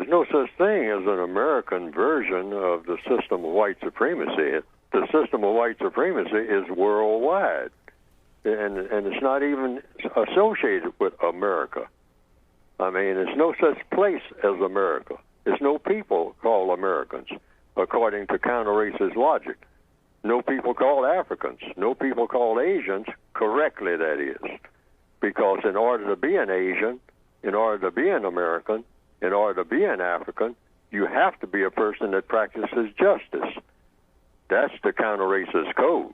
there's no such thing as an American version of the system of white supremacy. The system of white supremacy is worldwide, and it's not even associated with America. I mean, there's no such place as America. There's no people called Americans, according to counter-racist logic. No people called Africans. No people called Asians, correctly that is. Because in order to be an Asian, in order to be an American, in order to be an African, you have to be a person that practices justice. That's the counter-racist code,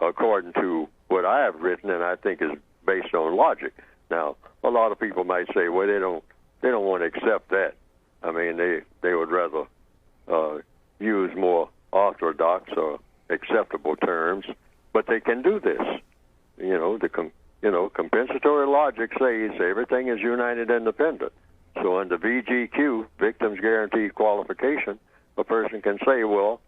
according to what I have written, and I think is based on logic. Now, a lot of people might say, well, they don't want to accept that. I mean, they would rather use more orthodox or acceptable terms, but they can do this. Compensatory logic says everything is united independent. So under VGQ, Victims Guaranteed Qualification, a person can say, well,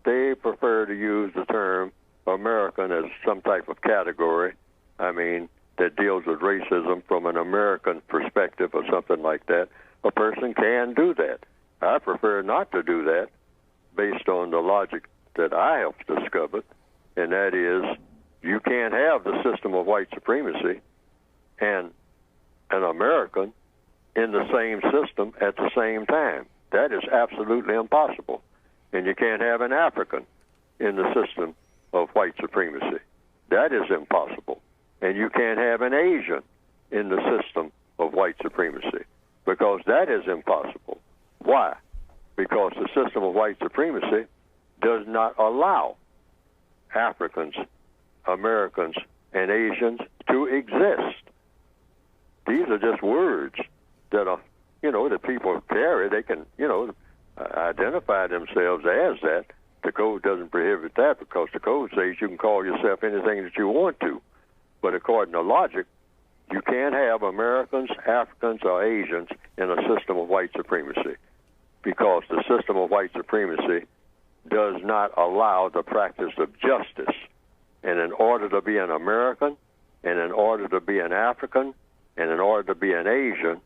they prefer to use the term American as some type of category, that deals with racism from an American perspective or something like that. A person can do that. I prefer not to do that based on the logic that I have discovered, and that is you can't have the system of white supremacy and an American in the same system at the same time. That is absolutely impossible. And you can't have an African in the system of white supremacy. That is impossible. And you can't have an Asian in the system of white supremacy, because that is impossible. Why? Because the system of white supremacy does not allow Africans, Americans, and Asians to exist. These are just words that are, that people carry. They can, identify themselves as that. The code doesn't prohibit that, because the code says you can call yourself anything that you want to. But according to logic, you can't have Americans, Africans, or Asians in a system of white supremacy, because the system of white supremacy does not allow the practice of justice. And in order to be an American, and in order to be an African, and in order to be an Asian,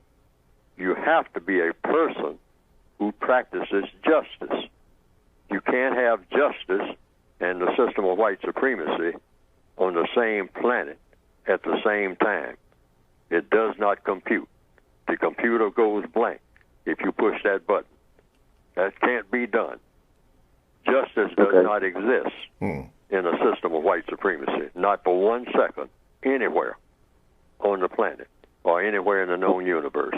you have to be a person who practices justice. You can't have justice and the system of white supremacy on the same planet at the same time. It does not compute. The computer goes blank if you push that button. That can't be done. Justice does not exist in a system of white supremacy, not for 1 second, anywhere on the planet or anywhere in the known universe.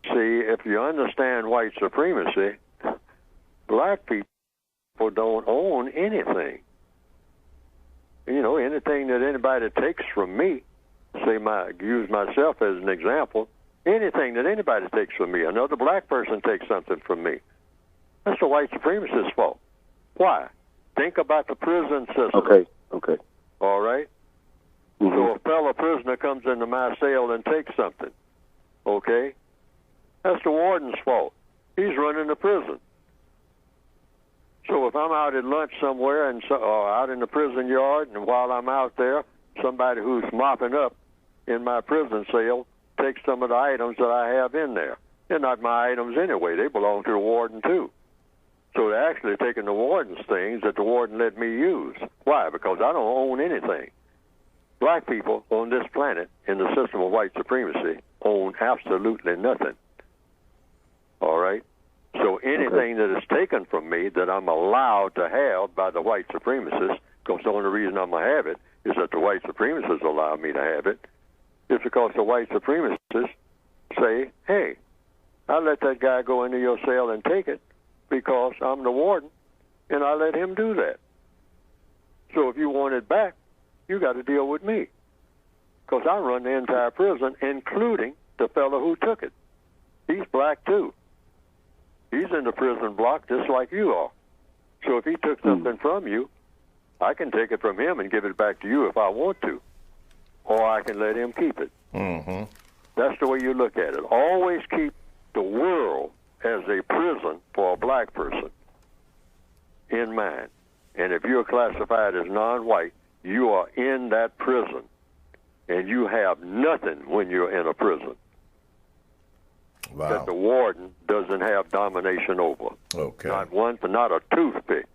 See, if you understand white supremacy, black people don't own anything. Anything that anybody takes from me, use myself as an example, anything that anybody takes from me, another black person takes something from me, that's the white supremacist's fault. Why? Think about the prison system. Okay. All right? Mm-hmm. So a fellow prisoner comes into my cell and takes something. Okay? That's the warden's fault. He's running the prison. So if I'm out at lunch somewhere or out in the prison yard, and while I'm out there, somebody who's mopping up in my prison cell takes some of the items that I have in there. They're not my items anyway. They belong to the warden, too. So they're actually taking the warden's things that the warden let me use. Why? Because I don't own anything. Black people on this planet, in the system of white supremacy, own absolutely nothing. All right? So anything that is taken from me that I'm allowed to have by the white supremacists, because the only reason I'm going to have it is that the white supremacists allow me to have it, is because the white supremacists say, hey, I let that guy go into your cell and take it because I'm the warden, and I let him do that. So if you want it back, you got to deal with me, because I run the entire prison, including the fellow who took it. He's black, too. He's in the prison block just like you are. So if he took something from you, I can take it from him and give it back to you if I want to, or I can let him keep it. Mm-hmm. That's the way you look at it. Always keep the world as a prison for a black person in mind. And if you're classified as non-white, you are in that prison, and you have nothing when you're in a prison. that the warden doesn't have domination over. Okay. Not one, not a toothpick.